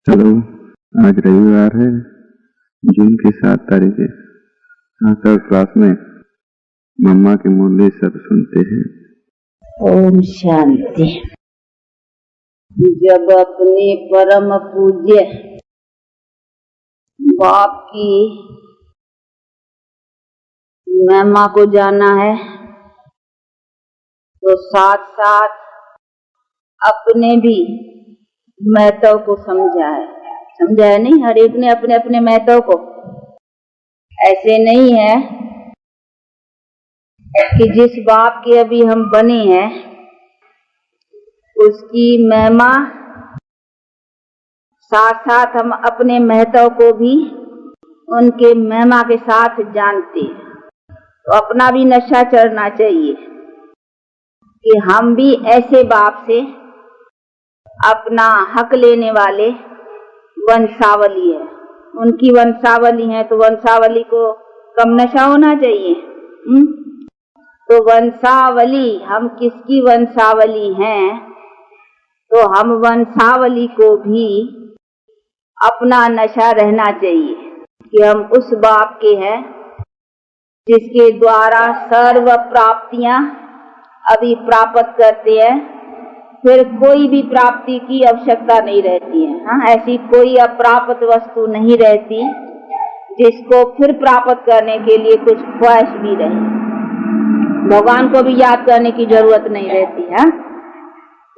Hello, आज रविवार है, जून की 7 तारीख है। सर क्लास में मम्मा के मुरली सर सुनते हैं। ओम शांति। जब अपने परम पूज्य बाप की महिमा को जाना है तो साथ साथ अपने भी महत्व को समझा है नहीं। हर एक ने अपने अपने महत्व को, ऐसे नहीं है कि जिस बाप के अभी हम बने हैं उसकी महिमा साथ साथ हम अपने महत्व को भी उनके महिमा के साथ जानते हैं। तो अपना भी नशा चढ़ना चाहिए कि हम भी ऐसे बाप से अपना हक लेने वाले वंशावली है। उनकी वंशावली है तो वंशावली को कम नशा होना चाहिए। तो वंशावली, हम किसकी वंशावली हैं, तो हम वंशावली को भी अपना नशा रहना चाहिए कि हम उस बाप के हैं जिसके द्वारा सर्व प्राप्तियां अभी प्राप्त करते हैं। फिर कोई भी प्राप्ति की आवश्यकता नहीं रहती है। हाँ, ऐसी कोई अप्राप्त वस्तु नहीं रहती जिसको फिर प्राप्त करने के लिए कुछ ख्वाहिश भी रहे। भगवान को भी याद करने की जरूरत नहीं रहती है।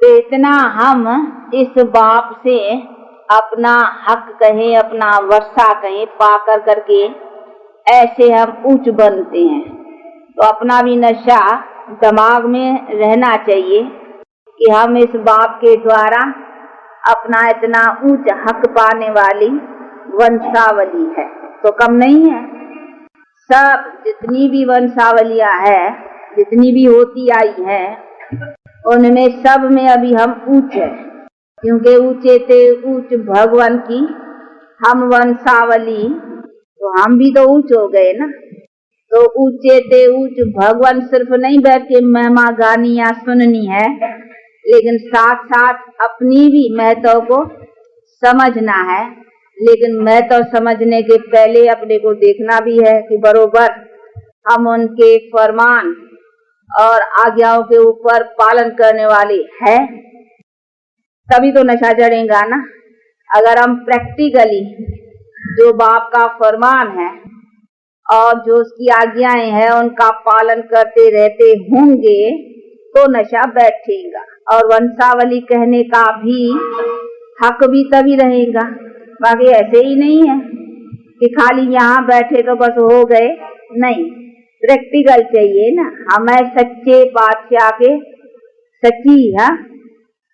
तो इतना हम इस बाप से अपना हक कहें, अपना वर्षा कहें, पाकर करके ऐसे हम ऊंच बनते हैं। तो अपना भी नशा दिमाग में रहना चाहिए कि हम इस बाप के द्वारा अपना इतना ऊंच हक पाने वाली वंशावली है। तो कम नहीं है। सब जितनी भी वंशावलियां है, जितनी भी होती आई है, उनमें सब में अभी हम ऊंच है, क्योंकि ऊंचे थे ऊंच भगवान की हम वंशावली, तो हम भी तो ऊंच हो गए ना। तो ऊंचे थे ऊंच भगवान सिर्फ नहीं बैठ के महिमा गानी या सुननी है, लेकिन साथ साथ अपनी भी महत्व को समझना है। लेकिन महत्व समझने के पहले अपने को देखना भी है कि बरोबर हम उनके फरमान और आज्ञाओं के ऊपर पालन करने वाले हैं, तभी तो नशा चढ़ेगा ना। अगर हम प्रैक्टिकली जो बाप का फरमान है और जो उसकी आज्ञाएं हैं उनका पालन करते रहते होंगे तो नशा बैठेगा। और वंशावली कहने का भी हक भी तभी रहेगा। बाकी ऐसे ही नहीं है कि खाली यहाँ बैठे तो बस हो गए, नहीं, प्रैक्टिकल चाहिए ना। हमें सच्चे बादशाह के सच्ची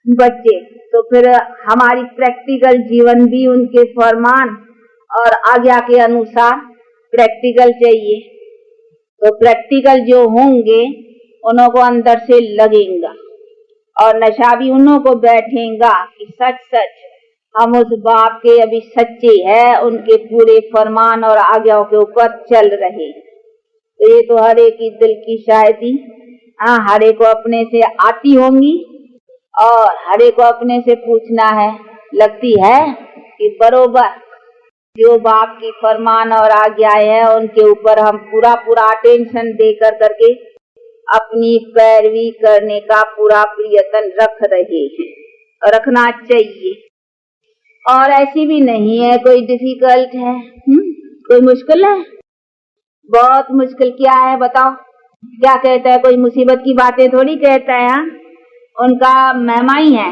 बच्चे, तो फिर हमारी प्रैक्टिकल जीवन भी उनके फरमान और आज्ञा के अनुसार प्रैक्टिकल चाहिए। तो प्रैक्टिकल जो होंगे उन्हों को अंदर से लगेगा और नशा भी उन्हों को बैठेगा कि सच सच हम उस बाप के अभी सच्चे हैं, उनके पूरे फरमान और आज्ञाओं के ऊपर चल रहे। तो ये तो हर एक की दिल की शायदी हर एक को अपने से आती होंगी और हर एक को अपने से पूछना है, लगती है कि बरोबर जो बाप की फरमान और आज्ञाएं हैं उनके ऊपर हम पूरा पूरा अटेंशन दे करके अपनी पैरवी करने का पूरा प्रयत्न रख रहे हैं और रखना चाहिए। और ऐसी भी नहीं है कोई डिफिकल्ट है, कोई मुश्किल है। बहुत मुश्किल क्या है बताओ? क्या कहता है? कोई मुसीबत की बातें थोड़ी कहता है। उनका महिमा ही है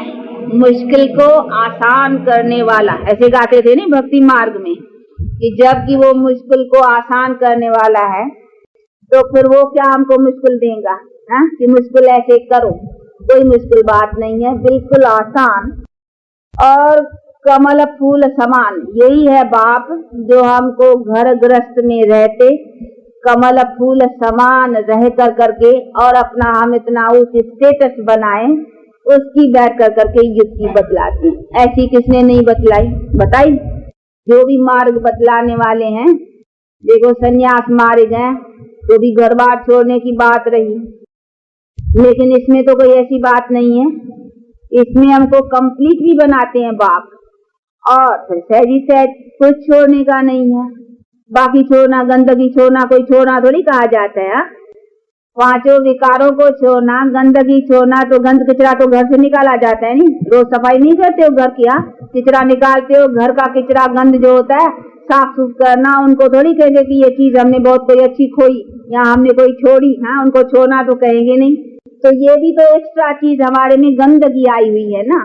मुश्किल को आसान करने वाला। ऐसे गाते थे नहीं भक्ति मार्ग में कि जबकि वो मुश्किल को आसान करने वाला है तो फिर वो क्या हमको मुश्किल देगा कि मुश्किल ऐसे करो। कोई मुश्किल बात नहीं है, बिल्कुल आसान और कमल फूल समान। यही है बाप जो हमको घर गृहस्थ में रहते कमल फूल समान रह करके और अपना हम इतना उच्च स्टेटस बनाए, उसकी बैठ करके युक्ति बतलाती। ऐसी किसने नहीं बतलाई? बताई। जो भी मार्ग बतलाने वाले हैं, देखो सन्यास मार्ग है तो भी घर बार छोड़ने की बात रही, लेकिन इसमें तो कोई ऐसी बात नहीं है। इसमें हमको कंप्लीट भी बनाते हैं बाप और फिर सहजी सहज कुछ छोड़ने का नहीं है। बाकी छोड़ना, गंदगी छोड़ना, कोई छोड़ना थोड़ी कहा जाता है। पांचों विकारों को छोड़ना, गंदगी छोड़ना, तो गंद कचरा तो घर से निकाला जाता है। नहीं, रोज सफाई नहीं करते हो घर की? कचरा निकालते हो, घर का कचरा गंद जो होता है साफ सुफ करना। उनको थोड़ी कहेंगे कि ये चीज हमने बहुत कोई अच्छी खोई या हमने कोई छोड़ी। हाँ, उनको छोड़ना तो कहेंगे नहीं। तो ये भी तो एक्स्ट्रा चीज हमारे में गंदगी आई हुई है ना।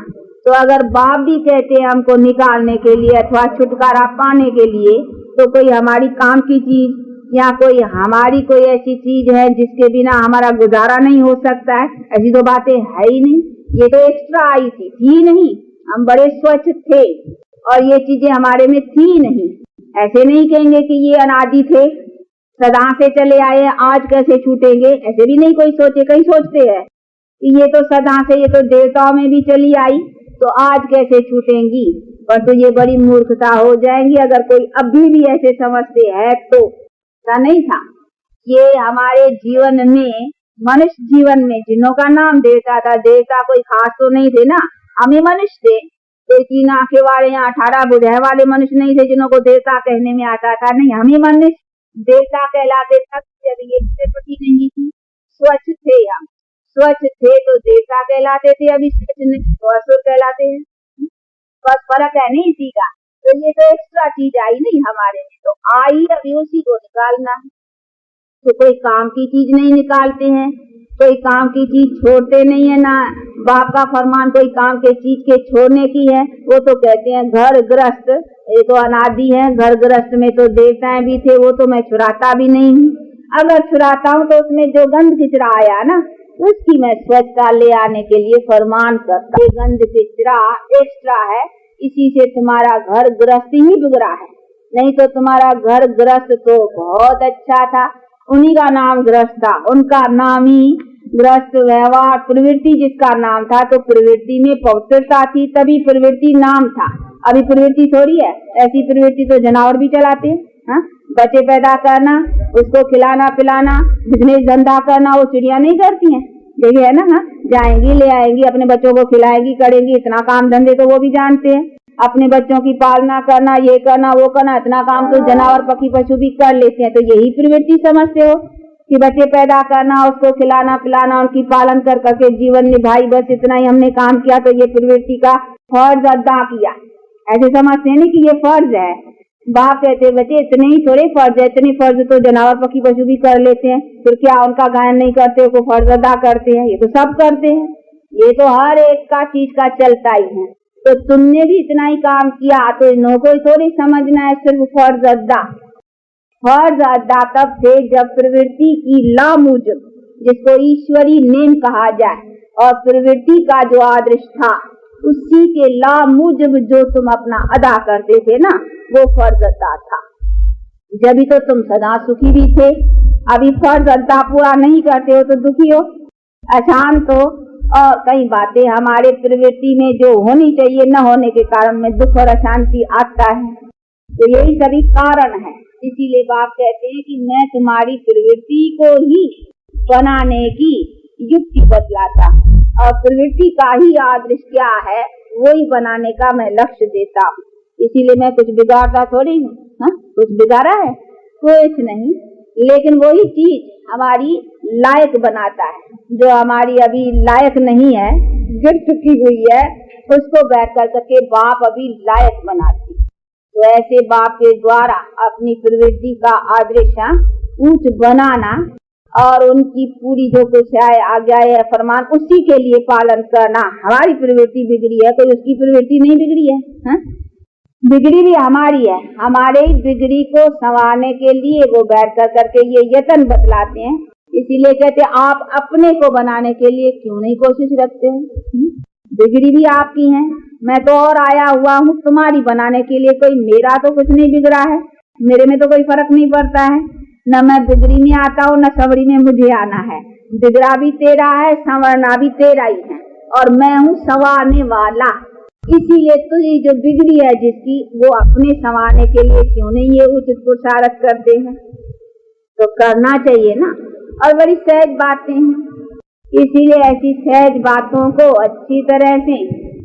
तो अगर बाप भी कहते हैं हमको निकालने के लिए अथवा छुटकारा पाने के लिए, तो कोई हमारी काम की चीज या कोई हमारी कोई ऐसी चीज है जिसके बिना हमारा गुजारा नहीं हो सकता है, ऐसी तो बातें है ही नहीं। ये तो एक्स्ट्रा आई थी नहीं। हम बड़े स्वच्छ थे और ये चीजें हमारे में थी नहीं। ऐसे नहीं कहेंगे कि ये अनादि थे, सदा से चले आए, आज कैसे छूटेंगे, ऐसे भी नहीं कोई सोचे। कहीं सोचते हैं कि ये तो सदा से, ये तो देवताओं में भी चली आई, तो आज कैसे छूटेंगी। पर तो ये बड़ी मूर्खता हो जाएंगी अगर कोई अभी भी ऐसे समझते हैं। तो ऐसा नहीं था। ये हमारे जीवन में, मनुष्य जीवन में जिन्हों का नाम देवता था, देवता कोई खास तो नहीं थे ना, हम ही मनुष्य थे। कोई 3 आंखें वाले या 18 बुझाए वाले मनुष्य नहीं थे जिन्हों को देवता कहने में आता था। नहीं, हम ही मनुष्य देवता कहलाते तक जब ये प्रति नहीं थी। स्वच्छ थे हम, स्वच्छ थे तो देवता कहलाते थे, अभी स्वच्छ नहीं तो असुर कहलाते हैं। बस फर्क है नहीं इसी का। तो ये तो एक्स्ट्रा चीज आई नहीं हमारे में, तो आई अभी उसी को निकालना है। तो कोई काम की चीज नहीं निकालते हैं, कोई काम की चीज छोड़ते नहीं है ना। बाप का फरमान कोई काम के चीज के छोड़ने की है, वो तो कहते हैं घर गृहस्थ, ये तो अनादि है। घर गृहस्थ में तो देवताएं भी थे, वो तो मैं छुड़ाता भी नहीं हूँ। अगर छुड़ाता हूँ तो उसमें जो गंद कचरा आया ना, उसकी मैं स्वच्छता ले आने के लिए फरमान करता। ये गंद कचरा एक्स्ट्रा है, इसी से तुम्हारा घर गृहस्थ ही बिगड़ा है। नहीं तो तुम्हारा घर गृहस्थ तो बहुत अच्छा था, उन्हीं का नाम गृहस्थ था, उनका नाम ही गृहस्थ। व्यवहार प्रवृत्ति जिसका नाम था, तो प्रवृत्ति में पवित्रता थी, तभी प्रवृत्ति नाम था। अभी प्रवृत्ति थोड़ी है, ऐसी प्रवृत्ति तो जानवर भी चलाते हैं। हाँ, बच्चे पैदा करना, उसको खिलाना पिलाना, बिजनेस धंधा करना, वो चिड़िया नहीं करती हैं। देखिए है ना। हाँ, जाएंगी ले आएंगी, अपने बच्चों को खिलाएंगी करेंगी, इतना काम धंधे तो वो भी जानते हैं। अपने बच्चों की पालना करना, ये करना वो करना, इतना काम तो जानवर पक्षी पशु भी कर लेते हैं। तो यही प्रवृत्ति समझते हो कि बच्चे पैदा करना, उसको खिलाना पिलाना, उनकी पालन कर करके जीवन निभाई, बस इतना ही हमने काम किया, तो ये प्रवृत्ति का फर्ज अदा किया। ऐसे समझते हैं ना कि ये फर्ज है। बाप कहते बच्चे इतने ही थोड़े फर्ज है, इतने फर्ज तो जानवर पक्षी पशु भी कर लेते हैं, फिर क्या उनका गायन नहीं करते, वो फर्ज अदा करते हैं? ये तो सब करते हैं, ये तो हर एक का चीज का चलता ही है। तो तुमने भी इतना ही काम किया, तो इन्हों को थोड़ी समझना है सिर्फ फर्ज अदा। फर्ज अदा तब थे जब प्रवृत्ति की लामुजब, जिसको ईश्वरी नेम कहा जाए, और प्रवृत्ति का जो आदर्श था उसी के लामुजब जो तुम अपना अदा करते थे ना, वो फर्ज अदा था। जब भी तो तुम सदा सुखी भी थे। अभी फर्ज अदा पूरा नहीं करते हो तो दुखी हो, अशांत हो, और कई बातें हमारे प्रवृत्ति में जो होनी चाहिए न होने के कारण में दुख और अशांति आता है। तो यही सभी कारण है। इसीलिए बाप कहते हैं कि मैं तुम्हारी प्रवृत्ति को ही बनाने की युक्ति बतलाता, और प्रवृत्ति का ही आदर्श क्या है वही बनाने का मैं लक्ष्य देता हूँ। इसीलिए मैं कुछ बिगाड़ता थोड़ी हूँ। कुछ बिगाड़ा है? कुछ नहीं, लेकिन वही चीज हमारी लायक बनाता है। जो हमारी अभी लायक नहीं है, गिर चुकी हुई है, उसको बैठ कर करके बाप अभी लायक बनाती। तो ऐसे बाप के द्वारा अपनी प्रवृत्ति का आदर्श ऊंच बनाना, और उनकी पूरी जो कुछ है आज्ञा है फरमान, उसी के लिए पालन करना। हमारी प्रवृत्ति बिगड़ी है, कोई उसकी प्रवृत्ति नहीं बिगड़ी है। बिगड़ी भी हमारी है, हमारे बिगड़ी को संवारने के लिए वो बैठ कर करके ये यत्न बतलाते हैं। इसीलिए कहते आप अपने को बनाने के लिए क्यों नहीं कोशिश रखते हो? बिगड़ी भी आपकी है, मैं तो और आया हुआ हूँ तुम्हारी बनाने के लिए। कोई मेरा तो कुछ नहीं बिगड़ा है, मेरे में तो कोई फर्क नहीं पड़ता है। न मैं बिगड़ी में आता हूँ, न संवरी में मुझे आना है। बिगड़ा भी तेरा है, संवरना भी तेरा ही है, और मैं हूँ संवारने वाला। इसीलिए तो ये जो बिगड़ी है जिसकी, वो अपने संवारने के लिए क्यों नहीं ये उचित पुरुषार्थ करते हैं? तो करना चाहिए ना। और बड़ी सहज बातें हैं, इसीलिए ऐसी सहज बातों को अच्छी तरह से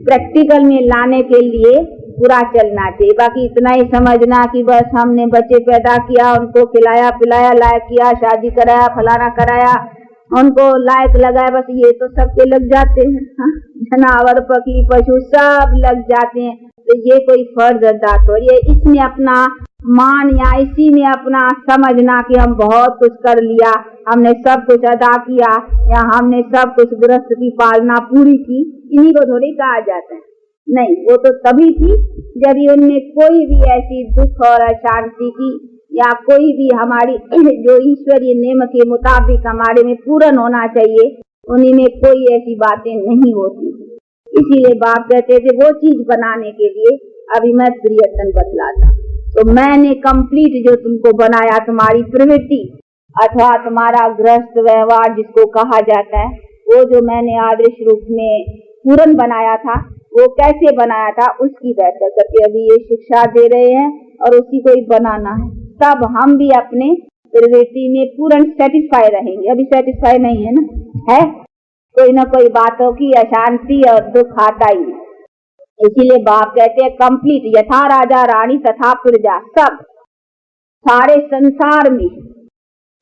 प्रैक्टिकल में लाने के लिए पूरा चलना चाहिए। बाकी इतना ही समझना कि बस हमने बच्चे पैदा किया, उनको खिलाया पिलाया, लायक किया, शादी कराया, फलाना कराया, उनको लायक लगाया, बस ये तो सबके लग जाते हैं। हाँ? जनावर पक्षी पशु सब लग जाते हैं, तो ये कोई फर्ज अदा थोड़ी है। इसमें अपना मान या इसी में अपना समझना कि हम बहुत कुछ कर लिया, हमने सब कुछ अदा किया या हमने सब कुछ गृहस्थ की पालना पूरी की, इन्हीं को थोड़ी कहा जाता है। नहीं, वो तो तभी थी जब उनमें कोई भी ऐसी दुख और अशांति की या कोई भी हमारी जो ईश्वरीय नियम के मुताबिक हमारे में पूर्ण होना चाहिए, उन्हीं में कोई ऐसी बातें नहीं होती। इसीलिए बाप कहते थे वो चीज बनाने के लिए अभी मैं प्रियतन बतलाता। तो मैंने कंप्लीट जो तुमको बनाया, तुम्हारी प्रवृत्ति अथवा तुम्हारा गृहस्थ व्यवहार जिसको कहा जाता है, वो जो मैंने आदर्श रूप में पूर्ण बनाया था, वो कैसे बनाया था उसकी व्याख्या करके अभी ये शिक्षा दे रहे हैं और उसी को ही बनाना है। तब हम भी अपने प्रवृत्ति में पूर्ण सेटिस्फाई रहेंगे। अभी सेटिस्फाई नहीं है ना, है कोई ना कोई बातों की अशांति और दुख आता ही है। इसीलिए बाप कहते हैं कंप्लीट, यथा राजा रानी तथा प्रजा, सब सारे संसार में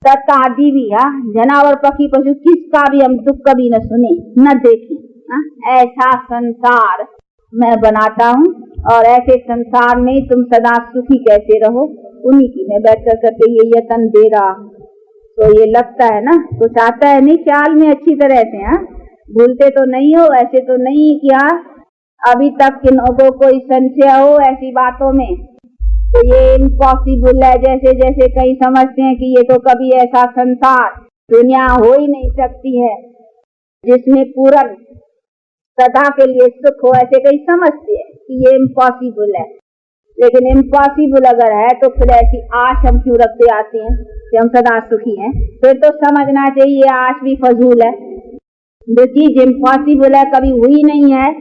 तत्आदि भी, जनावर पक्षी पशु किसका भी हम दुख कभी न सुने न देखे। ऐसा संसार मैं बनाता हूँ और ऐसे संसार में तुम सदा सुखी कैसे रहो, उन्हीं की मैं बैठ करके ये यतन दे रहा हूँ। तो ये लगता है ना, कुछ आता है नहीं ख्याल में अच्छी तरह से, भूलते तो नहीं हो, ऐसे तो नहीं क्या अभी तक किन्हों को कोई संशय हो ऐसी बातों में, तो ये इम्पॉसिबल है। जैसे जैसे कई समझते हैं कि ये तो कभी ऐसा संसार दुनिया हो ही नहीं सकती है जिसमें पूर्ण सदा के लिए सुख हो, ऐसे कई समझते हैं कि ये इम्पॉसिबल है। लेकिन इम्पॉसिबल अगर है तो फिर ऐसी आश हम क्यों रखते आते हैं कि हम सदा सुखी हैं? फिर तो समझना चाहिए आश भी फजूल है। जो चीज इम्पॉसिबल है, कभी हुई नहीं है,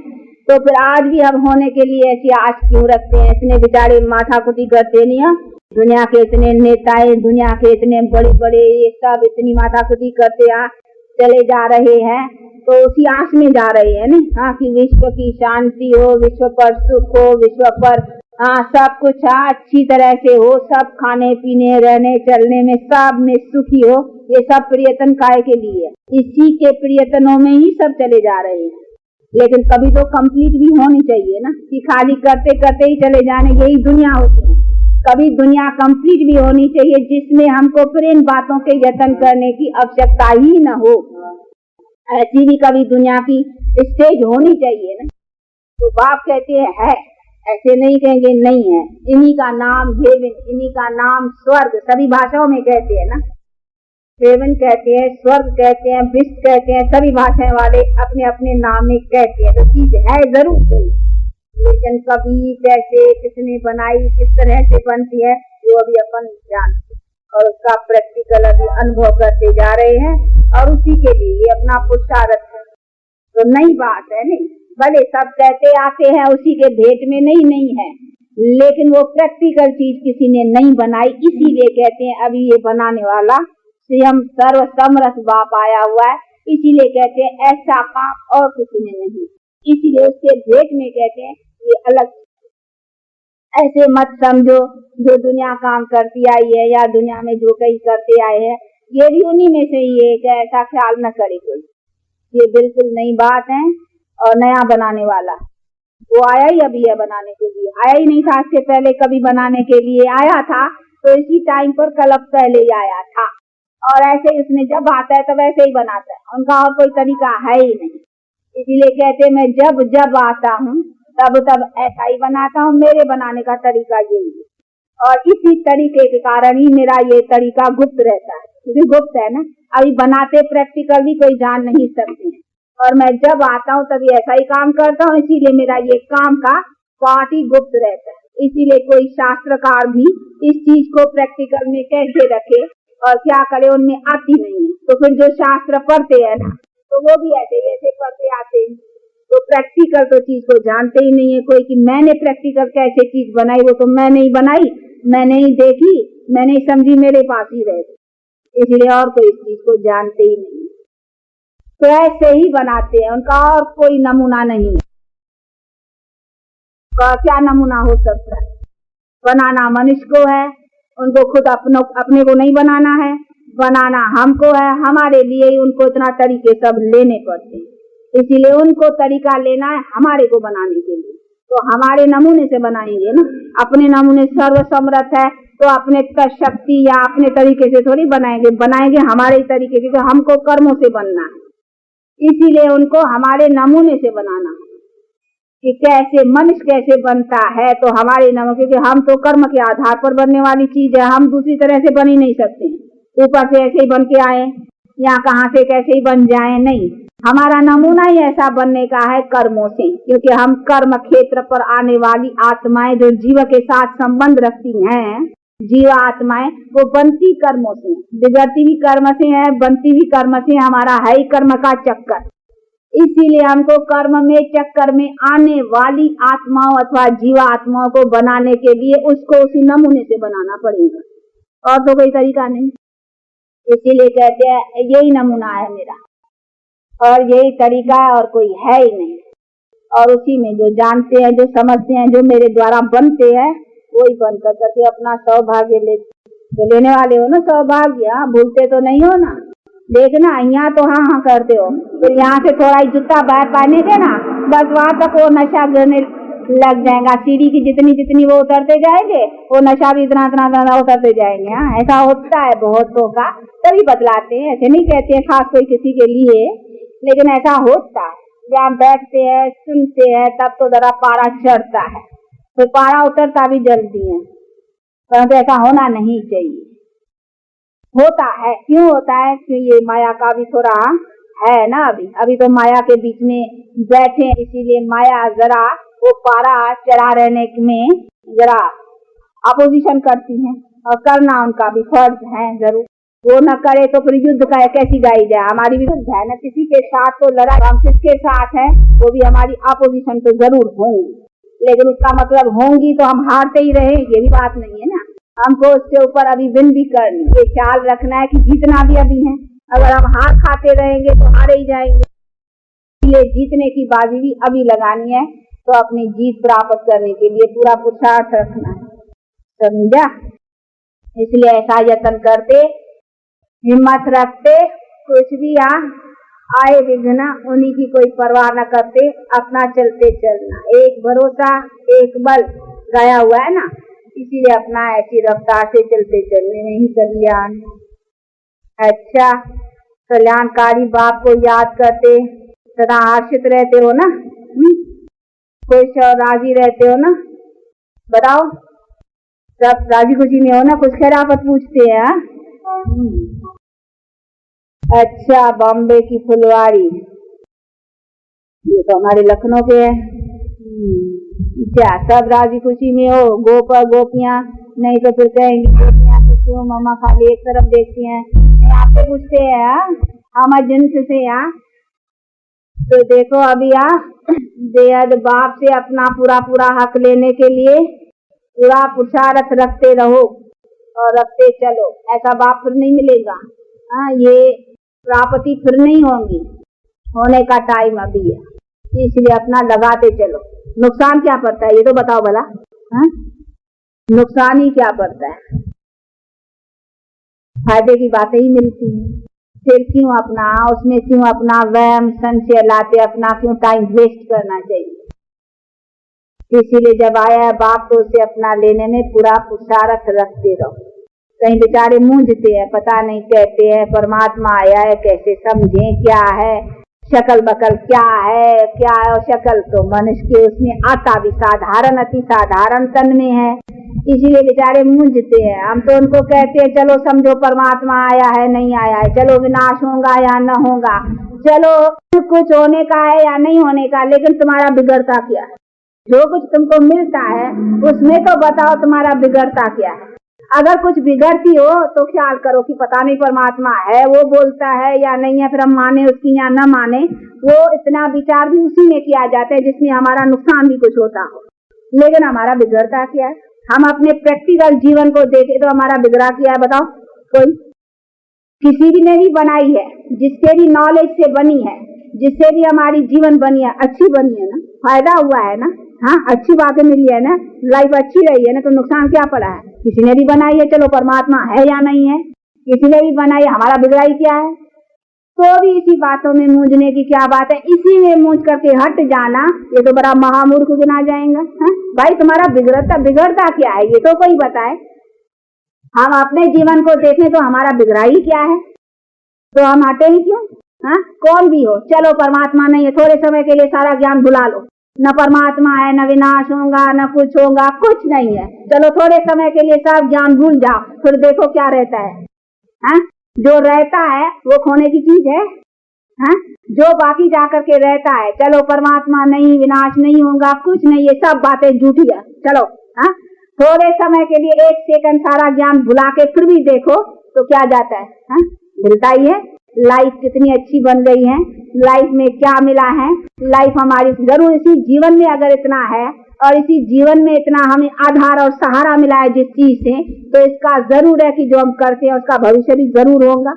तो फिर आज भी हम होने के लिए ऐसी आश क्यों रखते हैं? इतने बेचारे माथा कुटी करते नहीं है, दुनिया के इतने नेताएं, दुनिया के इतने बड़े बड़े ये सब इतनी माथा कुटी करते चले जा रहे हैं, तो उसी आश में जा रहे हैं ना, कि विश्व की शांति हो, विश्व पर सुख हो, विश्व पर सब कुछ अच्छी तरह से हो, सब खाने पीने रहने चलने में सब में सुखी हो। ये सब प्रियतन काय के लिए, इसी के प्रियतनों में ही सब चले जा रहे हैं। लेकिन कभी तो कंप्लीट भी होनी चाहिए ना, कि खाली करते करते ही चले जाने, यही दुनिया होती है। कभी दुनिया कंप्लीट भी होनी चाहिए जिसमें हमको फिर इन बातों के यत्न करने की आवश्यकता ही न हो। ऐसी भी कभी दुनिया की स्टेज होनी चाहिए ना। तो बाप कहते हैं है, ऐसे नहीं कहेंगे नहीं है। इन्हीं का नाम हेवन, इन्हीं का नाम स्वर्ग, सभी भाषाओं में कहते हैं ना। हेवन कहते हैं, स्वर्ग कहते हैं, विश्व कहते हैं, सभी भाषाएं वाले अपने अपने नाम में कहते हैं। तो चीज है जरूर कोई, लेकिन कभी कैसे किसने बनाई, किस तरह से बनती है, वो अभी अपन जानते और उसका प्रैक्टिकल अभी अनुभव करते जा रहे हैं और उसी के लिए ये अपना पुरुषार्थ है। तो नई बात है नहीं, भले सब कहते आते हैं उसी के भेंट में नहीं है, लेकिन वो प्रैक्टिकल चीज किसी ने नहीं बनाई, इसीलिए कहते हैं अभी ये बनाने वाला स्वयं सर्व समर्थ बाप आया हुआ है। इसीलिए कहते हैं ऐसा काम और किसी ने नहीं, इसीलिए उसके भेंट में कहते हैं ये अलग। ऐसे मत समझो जो दुनिया काम करती आई है या दुनिया में जो कई करते आए हैं ये भी उन्हीं में से ही है, ऐसा ख्याल न करे कोई। ये बिल्कुल नई बात है और नया बनाने वाला वो आया ही अभी है बनाने के लिए, आया ही नहीं था इससे पहले कभी बनाने के लिए। आया था तो इसी टाइम पर कल्प पहले ही आया था और ऐसे ही उसने जब आता है तब ऐसे ही बनाता है, उनका और कोई तरीका है ही नहीं। इसीलिए कहते मैं जब जब आता हूँ तब तब ऐसा ही बनाता हूँ, मेरे बनाने का तरीका यही है और इसी तरीके के कारण ही मेरा ये तरीका गुप्त रहता है, क्योंकि गुप्त है ना। अभी बनाते प्रैक्टिकल भी कोई जान नहीं सकते हैं और मैं जब आता हूँ तभी ऐसा ही काम करता हूँ, इसीलिए मेरा ये काम का पार्ट ही गुप्त रहता है। इसीलिए कोई शास्त्रकार भी इस चीज को प्रैक्टिकल में कैसे रखे और क्या करे उनमें आती नहीं है। तो फिर जो शास्त्र पढ़ते हैं ना तो वो भी ऐसे पढ़ते आते हैं, तो प्रैक्टिकल तो चीज को जानते ही नहीं है कोई कि मैंने प्रैक्टिकल कैसे चीज बनाई, वो तो मैं नहीं बनाई, मैं नहीं देखी, मैं नहीं समझी, मेरे पास ही रहे, इसलिए और कोई इस चीज को जानते ही नहीं। तो ऐसे ही बनाते हैं, उनका और कोई नमूना नहीं है। का क्या नमूना हो सकता है? बनाना मनुष्य को है, उनको खुद अपने को नहीं बनाना है, बनाना हमको है। हमारे लिए ही उनको इतना तरीके सब लेने पड़ते हैं, इसीलिए उनको तरीका लेना है हमारे को बनाने के लिए। तो हमारे नमूने से बनाएंगे ना, अपने नमूने सर्वसमर्थ है तो अपने शक्ति या अपने तरीके से थोड़ी बनाएंगे हमारे तरीके से। तो हमको कर्मों से बनना है, इसीलिए उनको हमारे नमूने से बनाना कि कैसे मनुष्य कैसे बनता है। तो हमारे नमूने, क्योंकि हम तो कर्म के आधार पर बनने वाली चीज है, हम दूसरी तरह से बन ही नहीं सकते। ऊपर से ऐसे ही बन के आए या कहाँ से कैसे ही बन जाए, नहीं। हमारा नमूना ही ऐसा बनने का है कर्मों से, क्योंकि हम कर्म क्षेत्र पर आने वाली आत्माएं जो जीव के साथ संबंध रखती हैं, जीव आत्माएं, वो बनती कर्मों से, बिगड़ती भी कर्म से है, बनती भी कर्म से। हमारा है ही कर्म का चक्कर, इसीलिए हमको कर्म में चक्कर में आने वाली आत्माओं अथवा जीव आत्माओं को बनाने के लिए उसको उसी नमूने से बनाना पड़ेगा, और तो कोई तरीका नहीं। इसीलिए कहते हैं यही नमूना है मेरा और यही तरीका है, और कोई है ही नहीं। और उसी में जो जानते हैं, जो समझते हैं, जो मेरे द्वारा बनते हैं, वही बन कर करके अपना सौभाग्य लेने वाले हो ना। सौभाग्य भूलते तो नहीं हो ना। देखना यहाँ तो हाँ हाँ करते हो, फिर यहाँ से थोड़ा ही जूता बाहर पाने के ना, बस वहां तक वो नशा गिरने लग जाएगा। सीढ़ी की जितनी जितनी वो उतरते जाएंगे, वो नशा भी इतना इतना ज्यादा उतरते जाएंगे। हाँ, ऐसा होता है बहुतों का, तभी बतलाते हैं, ऐसे नहीं कहते हैं खास कोई किसी के लिए, लेकिन ऐसा होता है। जब बैठते हैं सुनते हैं तब तो जरा पारा चढ़ता है, तो पारा उतरता भी जल्दी है, परंतु ऐसा होना नहीं चाहिए। होता है, क्यों होता है? क्यों ये माया का भी थोड़ा है ना। अभी तो माया के बीच में बैठे, इसीलिए माया जरा वो पारा चढ़ा रहने में जरा अपोजिशन करती है, और करना उनका भी फर्ज है जरूर। वो न करे तो फिर युद्ध का कैसी गाई जाए। हमारी भी है न, किसी के साथ तो लड़ाई, हम किसके साथ है वो भी हमारी अपोजिशन तो जरूर होंगी, लेकिन उसका मतलब होंगी तो हम हारते ही रहे, ये भी बात नहीं है ना। हमको उसके ऊपर अभी विन भी करनी, ये ख्याल रखना है कि जीतना भी अभी है। अगर हम हार खाते रहेंगे तो हारे ही जाएंगे। ये जीतने की बाजी भी अभी लगानी है, तो अपनी जीत प्राप्त करने के लिए पूरा पुरुषार्थ रखना है, समझा? इसलिए ऐसा यत्न करते, हिम्मत रखते, कुछ भी आए विघ्न उन्हीं की कोई परवाह न करते, अपना चलते चलना। एक भरोसा एक बल गया हुआ है ना, इसीलिए अपना ऐसी रफ्तार से चलते चलने में ही कल्याण। अच्छा, कल्याणकारी बाप को याद करते सदा हर्षित रहते हो ना, खुश और राजी रहते हो ना? बताओ, सब राजी खुशी में हो ना? कुछ खैरापत पूछते हैं। अच्छा, बॉम्बे की फुलवारी, ये तो हमारे लखनऊ के है। क्या सब राजी खुशी में हो? गोप और गोपियां, नहीं तो फिर कहेंगी गोपियां तो क्यों मम्मा खाली एक तरफ देखती हैं। नहीं, आपसे पूछते हैं हम जिनस से। तो देखो अभी बेहद बाप से अपना पूरा पूरा हक लेने के लिए पूरा पुरुषार्थ रखते रहो और रखते चलो। ऐसा बाप फिर नहीं मिलेगा। ये प्राप्ति फिर नहीं होंगी, होने का टाइम अभी है, इसलिए अपना लगाते चलो। नुकसान क्या पड़ता है ये तो बताओ भला? नुकसान ही क्या पड़ता है? फायदे की बातें ही मिलती हैं। फिर क्यों अपना उसमें क्यों अपना वहम संशय लाते, अपना क्यों टाइम वेस्ट करना चाहिए? इसीलिए जब आया है बाप तो उसे अपना लेने में पूरा पुरुषार्थ रखते रहो। कहीं बेचारे मूंझते हैं, पता नहीं कहते हैं परमात्मा आया है कैसे समझें, क्या है शकल बकल, क्या है और शकल तो मनुष्य के उसमें आता भी साधारण अति साधारण तन में है, इसीलिए बेचारे मूंझते हैं। हम तो उनको कहते हैं चलो समझो परमात्मा आया है नहीं आया है, चलो विनाश होगा या न होगा, चलो कुछ होने का है या नहीं होने का, लेकिन तुम्हारा बिगड़ता क्या है? जो कुछ तुमको मिलता है उसमें तो बताओ तुम्हारा बिगड़ता क्या है? अगर कुछ बिगड़ती हो तो ख्याल करो कि पता नहीं परमात्मा है, वो बोलता है या नहीं है, फिर हम माने उसकी या न माने, वो इतना विचार भी उसी में किया जाता है जिसमें हमारा नुकसान भी कुछ होता हो। लेकिन हमारा बिगड़ता क्या है? हम अपने प्रैक्टिकल जीवन को देखें तो हमारा बिगड़ा क्या है बताओ? कोई किसी भी ने भी बनाई है, जिससे भी नॉलेज से बनी है, जिससे भी हमारी जीवन बनी है, अच्छी बनी है ना, फायदा हुआ है ना, हाँ, अच्छी बातें मिली है ना, लाइफ अच्छी रही है ना, तो नुकसान क्या पड़ा है? किसी ने भी बनाई है, चलो परमात्मा है या नहीं है, किसी ने भी बनाई है, हमारा बिगड़ाई क्या है? तो भी इसी बातों में मूंझने की क्या बात है? इसी में मूंझ करके हट जाना, ये तो बड़ा महामूर्ख गिना जाएगा। हाँ? भाई तुम्हारा बिगड़ता क्या है, ये तो कोई बताए। हम अपने जीवन को देखें तो हमारा बिगड़ाई क्या है, तो हम हटे ही क्यों? हाँ, कौन भी हो, चलो परमात्मा नहीं है, थोड़े समय के लिए सारा ज्ञान भुला लो, न परमात्मा है, न विनाश होगा, न कुछ होगा, कुछ नहीं है, चलो थोड़े समय के लिए सब ज्ञान भूल जाओ, फिर देखो क्या रहता है। हाँ? जो रहता है वो खोने की चीज है। हाँ? जो बाकी जाकर के रहता है, चलो परमात्मा नहीं, विनाश नहीं होगा, कुछ नहीं, ये सब बातें झूठी है। चलो हाँ, थोड़े समय के लिए एक सेकंड सारा ज्ञान भुला के फिर भी देखो तो क्या जाता है? हाँ? मिलता ही है। लाइफ कितनी अच्छी बन गई है, लाइफ में क्या मिला है, लाइफ हमारी जरूर इसी जीवन में अगर इतना है और इसी जीवन में इतना हमें आधार और सहारा मिला है जिस चीज से, तो इसका जरूर है कि जो हम करते हैं उसका भविष्य भी जरूर होगा।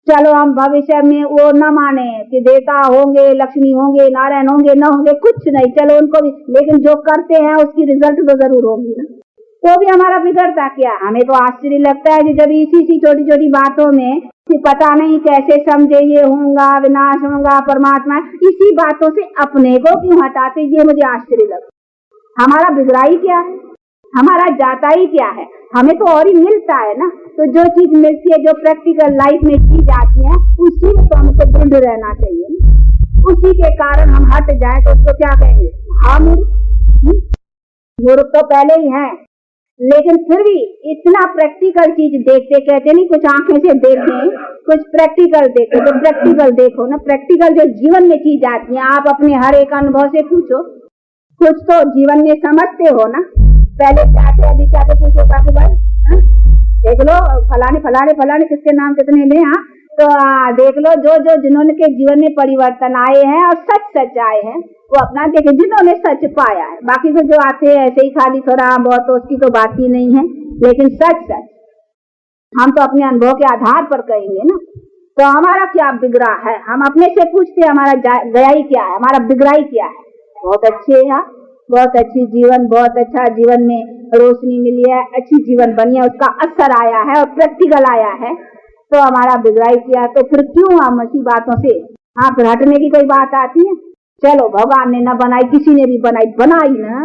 चलो हम भविष्य में वो न माने कि देवता होंगे, लक्ष्मी होंगे, नारायण होंगे, न होंगे, कुछ नहीं, चलो उनको भी, लेकिन जो करते हैं उसकी रिजल्ट तो जरूर होगी ना। तो भी हमारा बिगड़ता क्या? हमें तो आश्चर्य लगता है कि जब इसी छोटी छोटी बातों में कि पता नहीं कैसे समझे, ये होगा, विनाश होगा, परमात्मा, इसी बातों से अपने को क्यों हटाते, ये मुझे आश्चर्य लगता। हमारा बिगड़ाई क्या है, हमारा जाता ही क्या है? हमें तो और ही मिलता है ना। तो जो चीज मिलती है, जो प्रैक्टिकल लाइफ में की जाती है, उसी में तो हमको दृढ़ रहना चाहिए। उसी के कारण हम हट जाए तो उसको क्या कहेंगे? हम मूर्ख तो पहले ही है, लेकिन फिर भी इतना प्रैक्टिकल चीज देखते, कहते नहीं कुछ आंखें से देखें, कुछ प्रैक्टिकल देखो, तो प्रैक्टिकल देखो ना। प्रैक्टिकल जो जीवन में की जाती है, आप अपने हर एक अनुभव से पूछो, कुछ तो जीवन में समझते हो ना। पहले क्या थे, अभी क्या थे, पूछो काकू भाई। देख लो फलाने फलाने फलाने किसके नाम कितने ले, हाँ, तो देख लो जो जिन्होंने के जीवन में परिवर्तन आए हैं और सच आए हैं, वो अपना देखे, जिन्होंने सच पाया है। बाकी तो जो आते हैं ऐसे ही खाली थोड़ा बहुत, तो उसकी तो बात ही नहीं है, लेकिन सच हम तो अपने अनुभव के आधार पर कहेंगे ना। तो हमारा क्या बिगड़ा है, हम अपने से पूछते हैं हमारा गयाई क्या है, हमारा बिगड़ाई क्या है। बहुत अच्छे है, बहुत अच्छी जीवन, बहुत अच्छा जीवन में रोशनी मिली है, अच्छी जीवन बनी है, उसका असर आया है और प्रैक्टिकल आया है। तो हमारा बिगड़ाई किया, तो फिर क्यों हम ऐसी बातों से, हाँ, फिर हटने की कोई बात आती है? चलो भगवान ने न बनाई, किसी ने भी बनाई ना,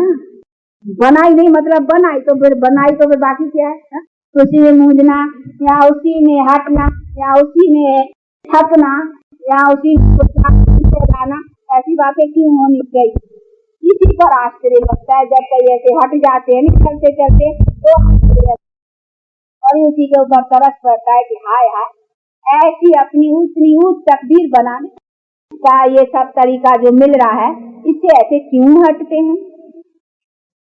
बनाई नहीं मतलब बनाई, तो फिर बनाई तो फिर बाकी क्या है? उसी में मूंझना या उसी में हटना या उसी में थकना या उसी में लाना, ऐसी बातें क्यों होनी चाहिए? इसी पर आश्चर्य लगता है जब कई ऐसे हट जाते हैं चलते चलते, तो और उसी के ऊपर तरस पड़ता है कि हाय हाय, ऐसी अपनी उतनी ऊंच तकदीर बनाने का ये सब तरीका जो मिल रहा है, इससे ऐसे क्यों हटते हैं?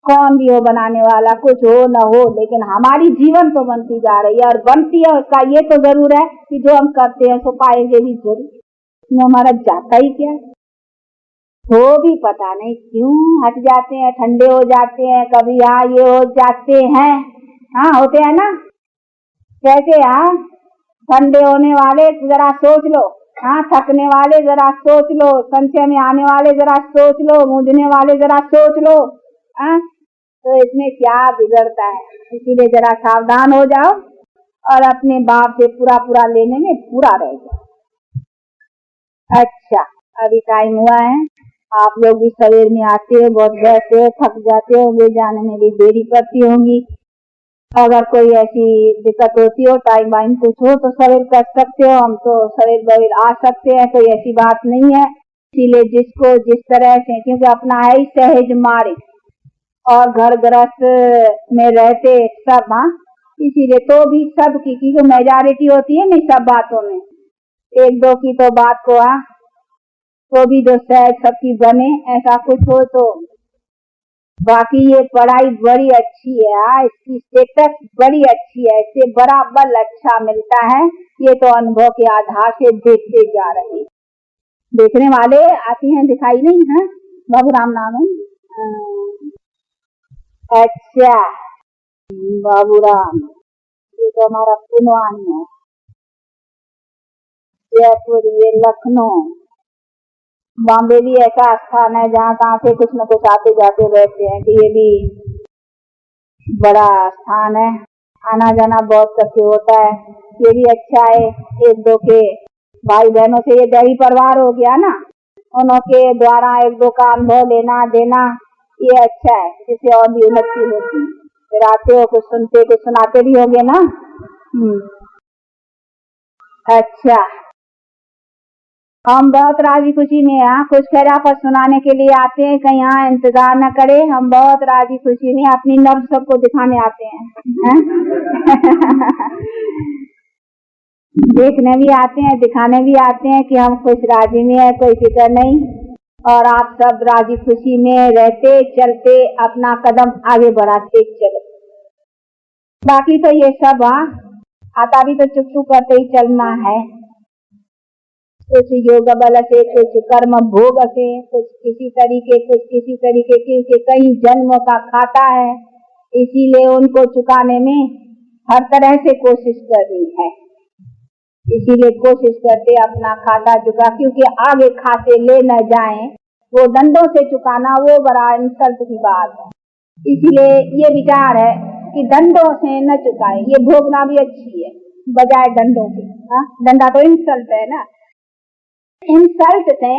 कौन भी हो बनाने वाला, कुछ हो न हो, लेकिन हमारी जीवन तो बनती जा रही है और बनती है, उसका ये तो जरूर है कि जो हम करते हैं तो पाएंगे भी जरूर। इसमें हमारा जाता ही क्या है? तो भी पता नहीं क्यों हट जाते हैं, ठंडे हो जाते हैं, कभी यहाँ ये हो जाते हैं, हाँ होते हैं ना। कैसे? हाँ, ठंडे होने वाले जरा सोच लो, हाँ, थकने वाले जरा सोच लो, संशय में आने वाले जरा सोच लो, मूंझने वाले जरा सोच लो। हाँ, तो इसमें क्या बिगड़ता है? इसीलिए जरा सावधान हो जाओ और अपने बाप से पूरा लेने में पूरा रह जाओ। अच्छा, अभी टाइम हुआ है, आप लोग भी सवेर में आते हो, बहुत बैठते हो, थक जाते हो, ले जाने में भी देरी पड़ती होंगी। अगर कोई ऐसी दिक्कत होती हो, टाइम वाइम कुछ हो, तो सवेर कर सकते हो, हम तो सवेर बवेर आ सकते हैं, कोई ऐसी बात नहीं है। इसीलिए जिसको जिस तरह से, क्योंकि अपना है ही सहज मारे और घर गृहस्थ में रहते सब, हाँ, इसीलिए तो भी सब की जो मेजॉरिटी होती है नहीं सब बातों में, एक दो की तो बात को, हाँ, तो भी जो सहज सबकी बने ऐसा कुछ हो तो। बाकी ये पढ़ाई बड़ी अच्छी है, इसकी स्टेटस बड़ी अच्छी है, इससे बड़ा बल अच्छा मिलता है, ये तो अनुभव के आधार से देखते जा रहे, देखने वाले आते हैं, दिखाई नहीं है। बाबू राम नाम है। अच्छा, बाबू राम, ये तो हमारा पुनवान है, जयपुर, ये लखनऊ, बॉम्बे भी ऐसा स्थान है जहाँ कहाँ से कुछ न कुछ आते जाते रहते हैं, कि ये भी बड़ा स्थान है, आना जाना बहुत सबसे होता है। ये भी अच्छा है, एक दो के भाई बहनों से ये दैवी परिवार हो गया ना, उनके द्वारा एक दो का अनुभव लेना देना, ये अच्छा है, जिससे और भी उन्नति होती है। फिर आते हो कुछ सुनते कुछ सुनाते भी होगे ना। अच्छा, हम बहुत राजी खुशी में यहाँ कुछ खैरापत सुनाने के लिए आते हैं, कहीं यहाँ इंतजार न करें। हम बहुत राजी खुशी में अपनी नब्ज सबको दिखाने आते हैं, देखने भी आते हैं, दिखाने भी आते हैं कि हम खुश राजी में है, कोई फिक्र नहीं। और आप सब राजी खुशी में रहते चलते अपना कदम आगे बढ़ाते चलो। बाकी तो ये सब आता भी तो चुप चुप करते ही चलना है। कुछ योग बल से, कुछ कर्म भोग से, कुछ किसी तरीके के कई जन्मों का खाता है, इसीलिए उनको चुकाने में हर तरह से कोशिश करनी है। इसीलिए कोशिश करते अपना खाता चुका, क्योंकि आगे खाते ले न जाएं, वो दंडों से चुकाना वो बड़ा इंसल्ट की बात है। इसीलिए ये विचार है कि दंडों से न चुकाए, ये भोगना भी अच्छी है बजाय दंडों के। दंडा तो इंसल्ट है ना, इंसल्ट से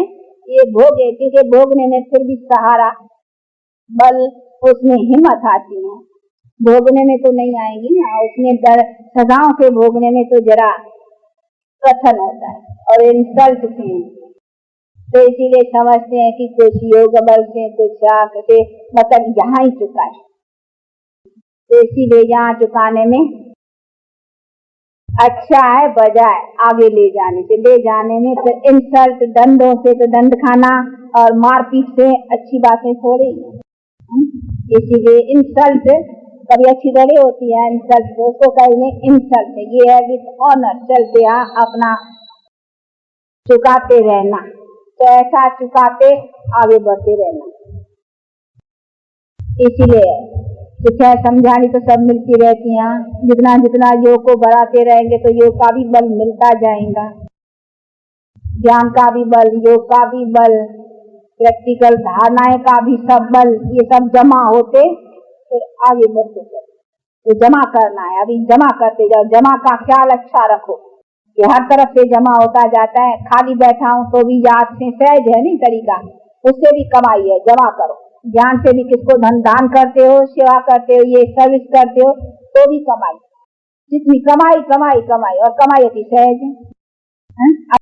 ये भोगे, क्योंकि भोगने में फिर भी सहारा बल, उसमें हिम्मत आती है। भोगने में तो नहीं आएगी ना, उसमें डर सजाओं के भोगने में तो जरा कठिन होता है, और इंसल्ट से तो इसीलिए समझते हैं कि कुछ योग बल से, कुछ आंख से, मतलब यहाँ ही चुकाए। तो इसीलिए यहाँ चुकाने में अच्छा है बजाय आगे ले जाने से। ले जाने में फिर इंसल्ट, दंडों से तो दंड खाना और मारपीट से अच्छी बातें थोड़ी। इसीलिए इंसल्ट कभी अच्छी थोड़ी होती है, इंसल्ट उसको कहने इंसल्ट। ये है विद ऑनर, चलते अपना चुकाते रहना, तो ऐसा चुकाते आगे बढ़ते रहना। इसीलिए शिक्षा समझानी तो सब मिलती रहती हैं। जितना जितना योग को बढ़ाते रहेंगे तो योग का भी बल मिलता जाएगा, ज्ञान का भी बल, योग का भी बल, प्रैक्टिकल धारणाएं का भी सब बल, ये सब जमा होते फिर आगे बढ़ते चले। तो जमा करना है, अभी जमा करते जाओ। जमा का ख्याल अच्छा रखो कि हर तरफ से जमा होता जाता है। खाली बैठा हूं तो भी याद से, सहज है नहीं तरीका, उससे भी कमाई है, जमा करो। ज्ञान से भी किसको धन दान करते हो, सेवा करते हो, ये सर्विस करते हो, तो भी कमाई। जितनी कमाई कमाई कमाई, और कमाई अति सहज है।